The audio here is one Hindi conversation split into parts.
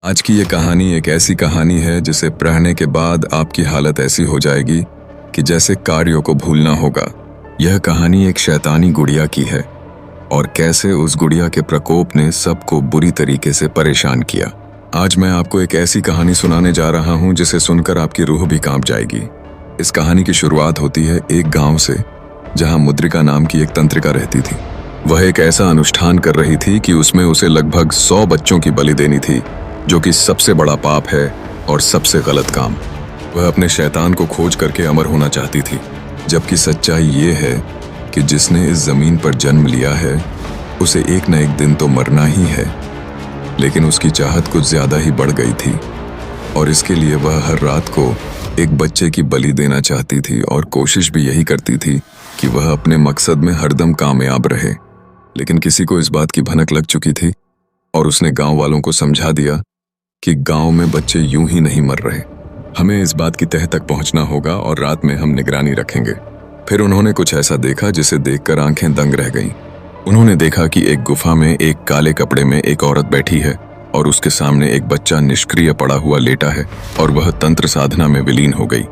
आज की ये कहानी एक ऐसी कहानी है जिसे पढ़ने के बाद आपकी हालत ऐसी हो जाएगी कि जैसे कार्यों को भूलना होगा। यह कहानी एक शैतानी गुड़िया की है और कैसे उस गुड़िया के प्रकोप ने सबको बुरी तरीके से परेशान किया। आज मैं आपको एक ऐसी कहानी सुनाने जा रहा हूं जिसे सुनकर आपकी रूह भी कांप जाएगी। इस कहानी की शुरुआत होती है एक गांव से, जहां मुद्रिका नाम की एक तंत्रिका रहती थी। वह एक ऐसा अनुष्ठान कर रही थी कि उसमें उसे लगभग 100 बच्चों की बलि देनी थी, जो कि सबसे बड़ा पाप है और सबसे गलत काम। वह अपने शैतान को खोज करके अमर होना चाहती थी, जबकि सच्चाई ये है कि जिसने इस जमीन पर जन्म लिया है उसे एक न एक दिन तो मरना ही है। लेकिन उसकी चाहत कुछ ज्यादा ही बढ़ गई थी और इसके लिए वह हर रात को एक बच्चे की बलि देना चाहती थी और कोशिश भी यही करती थी कि वह अपने मकसद में हरदम कामयाब रहे। लेकिन किसी को इस बात की भनक लग चुकी थी और उसने गांव वालों को समझा दिया कि गांव में बच्चे यूं ही नहीं मर रहे, हमें इस बात की तह तक पहुंचना होगा और रात में हम निगरानी रखेंगे। फिर उन्होंने कुछ ऐसा देखा जिसे देखकर आंखें दंग रह गईं। उन्होंने देखा कि एक गुफा में एक काले कपड़े में एक औरत बैठी है और उसके सामने एक बच्चा निष्क्रिय पड़ा हुआ लेटा है और वह तंत्र साधना में विलीन हो गई।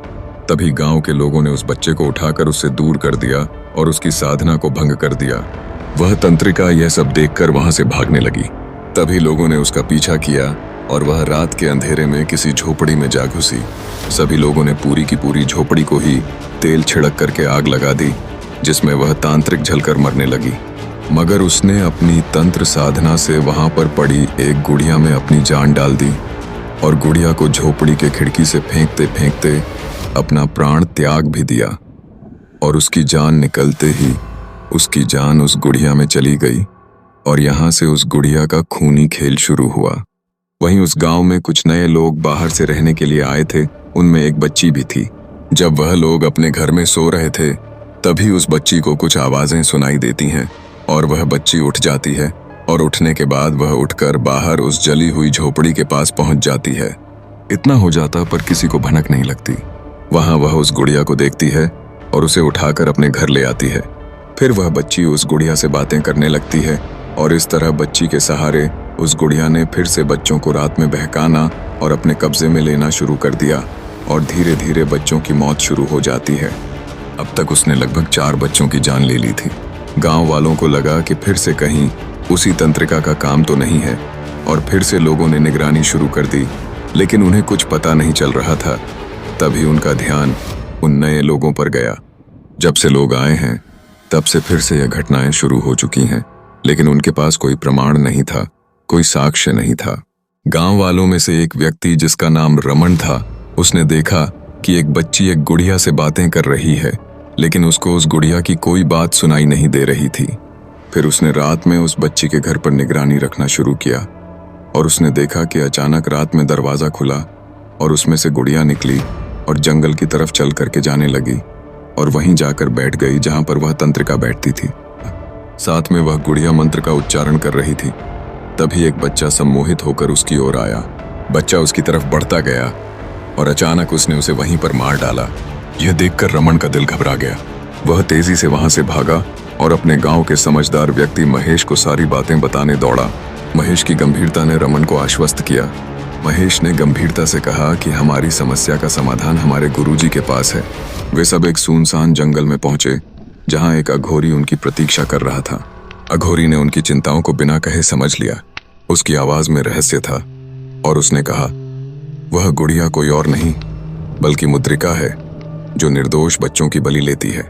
तभी गांव के लोगों ने उस बच्चे को उठाकर उससे दूर कर दिया और उसकी साधना को भंग कर दिया। वह तंत्रिका यह सब देखकर वहां से भागने लगी। तभी लोगों ने उसका पीछा किया और वह रात के अंधेरे में किसी झोपड़ी में जा घुसी। सभी लोगों ने पूरी की पूरी झोपड़ी को ही तेल छिड़क करके आग लगा दी, जिसमें वह तांत्रिक जलकर मरने लगी। मगर उसने अपनी तंत्र साधना से वहां पर पड़ी एक गुड़िया में अपनी जान डाल दी और गुड़िया को झोपड़ी के खिड़की से फेंकते फेंकते अपना प्राण त्याग भी दिया। और उसकी जान निकलते ही उसकी जान उस गुड़िया में चली गई और यहाँ से उस गुड़िया का खूनी खेल शुरू हुआ। वहीं उस गांव में कुछ नए लोग बाहर से रहने के लिए आए थे, उनमें एक बच्ची भी थी। जब वह लोग अपने घर में सो रहे थे तभी उस बच्ची को कुछ आवाजें सुनाई देती हैं और वह बच्ची उठ जाती है और उठने के बाद वह उठकर बाहर उस जली हुई झोपड़ी के पास पहुंच जाती है। इतना हो जाता पर किसी को भनक नहीं लगती। वहां वह उस गुड़िया को देखती है और उसे उठाकर अपने घर ले आती है। फिर वह बच्ची उस गुड़िया से बातें करने लगती है और इस तरह बच्ची के सहारे उस गुड़िया ने फिर से बच्चों को रात में बहकाना और अपने कब्जे में लेना शुरू कर दिया और धीरे धीरे बच्चों की मौत शुरू हो जाती है। अब तक उसने लगभग 4 बच्चों की जान ले ली थी। गांव वालों को लगा कि फिर से कहीं उसी तंत्रिका का काम तो नहीं है और फिर से लोगों ने निगरानी शुरू कर दी, लेकिन उन्हें कुछ पता नहीं चल रहा था। तभी उनका ध्यान उन नए लोगों पर गया। जब से लोग आए हैं तब से फिर से यह घटनाएं शुरू हो चुकी हैं, लेकिन उनके पास कोई प्रमाण नहीं था, कोई साक्ष्य नहीं था। गांव वालों में से एक व्यक्ति जिसका नाम रमन था, उसने देखा कि एक बच्ची एक गुड़िया से बातें कर रही है, लेकिन उसको उस गुड़िया की कोई बात सुनाई नहीं दे रही थी। फिर उसने रात में उस बच्ची के घर पर निगरानी रखना शुरू किया और उसने देखा कि अचानक रात में दरवाजा खुला और उसमें से गुड़िया निकली और जंगल की तरफ चल करके जाने लगी और वहीं जाकर बैठ गई जहां पर वह तंत्रिका बैठती थी। साथ में वह गुड़िया मंत्र का उच्चारण कर रही थी। तभी एक बच्चा सम्मोहित होकर उसकी ओर आया। बच्चा उसकी तरफ बढ़ता गया और अचानक उसने उसे वहीं पर मार डाला। यह देखकर रमन का दिल घबरा गया। वह तेजी से वहां से भागा और अपने गांव के समझदार व्यक्ति महेश को सारी बातें बताने दौड़ा। महेश की गंभीरता ने रमन को आश्वस्त किया। महेश ने गंभीरता से कहा कि हमारी समस्या का समाधान हमारे गुरुजी के पास है। वे सब एक सुनसान जंगल में पहुंचे जहां एक अघोरी उनकी प्रतीक्षा कर रहा था। अघोरी ने उनकी चिंताओं को बिना कहे समझ लिया। उसकी आवाज में रहस्य था और उसने कहा, वह गुड़िया कोई और नहीं बल्कि मुद्रिका है, जो निर्दोष बच्चों की बलि लेती है।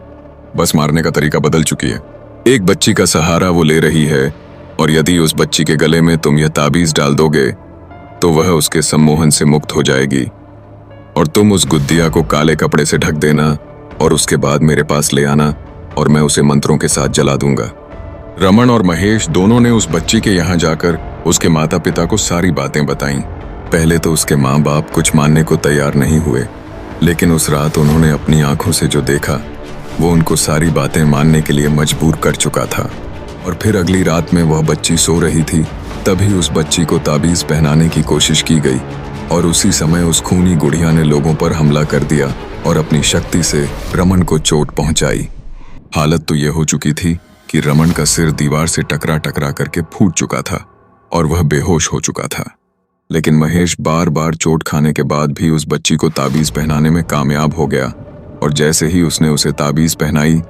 बस मारने का तरीका बदल चुकी है। एक बच्ची का सहारा वो ले रही है और यदि उस बच्ची के गले में तुम यह ताबीज डाल दोगे तो वह उसके सम्मोहन से मुक्त हो जाएगी और तुम उस गुद्दिया को काले कपड़े से ढक देना और उसके बाद मेरे पास ले आना और मैं उसे मंत्रों के साथ जला दूंगा। रमन और महेश दोनों ने उस बच्ची के यहाँ जाकर उसके माता पिता को सारी बातें बताईं। पहले तो उसके माँ बाप कुछ मानने को तैयार नहीं हुए, लेकिन उस रात उन्होंने अपनी आंखों से जो देखा वो उनको सारी बातें मानने के लिए मजबूर कर चुका था। और फिर अगली रात में वह बच्ची सो रही थी, तभी उस बच्ची को ताबीज पहनाने की कोशिश की गई और उसी समय उस खूनी गुड़िया ने लोगों पर हमला कर दिया और अपनी शक्ति से रमन को चोट पहुंचाई। हालत तो यह हो चुकी थी कि रमन का सिर दीवार से टकरा टकरा करके फूट चुका था और वह बेहोश हो चुका था। लेकिन महेश बार बार चोट खाने के बाद भी उस बच्ची को ताबीज पहनाने में कामयाब हो गया और जैसे ही उसने उसे ताबीज पहनाई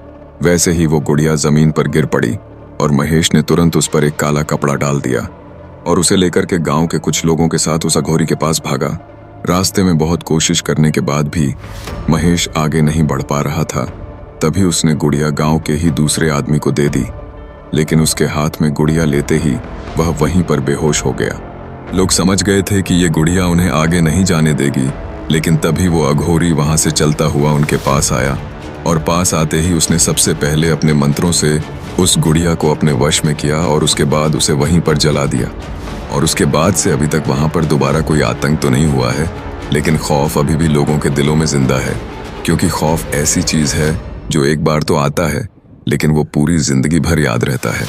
वैसे ही वो गुड़िया जमीन पर गिर पड़ी और महेश ने तुरंत उस पर एक काला कपड़ा डाल दिया और उसे लेकर के गांव के कुछ लोगों के साथ उस अघोरी के पास भागा। रास्ते में बहुत कोशिश करने के बाद भी महेश आगे नहीं बढ़ पा रहा था। तभी उसने गुड़िया गांव के ही दूसरे आदमी को दे दी, लेकिन उसके हाथ में गुड़िया लेते ही वह वहीं पर बेहोश हो गया। लोग समझ गए थे कि ये गुड़िया उन्हें आगे नहीं जाने देगी, लेकिन तभी वो अघोरी वहां से चलता हुआ उनके पास आया और पास आते ही उसने सबसे पहले अपने मंत्रों से उस गुड़िया को अपने वश में किया और उसके बाद उसे वहीं पर जला दिया। और उसके बाद से अभी तक वहां पर दोबारा कोई आतंक तो नहीं हुआ है, लेकिन खौफ अभी भी लोगों के दिलों में जिंदा है, क्योंकि खौफ ऐसी चीज है जो एक बार तो आता है लेकिन वो पूरी जिंदगी भर याद रहता है।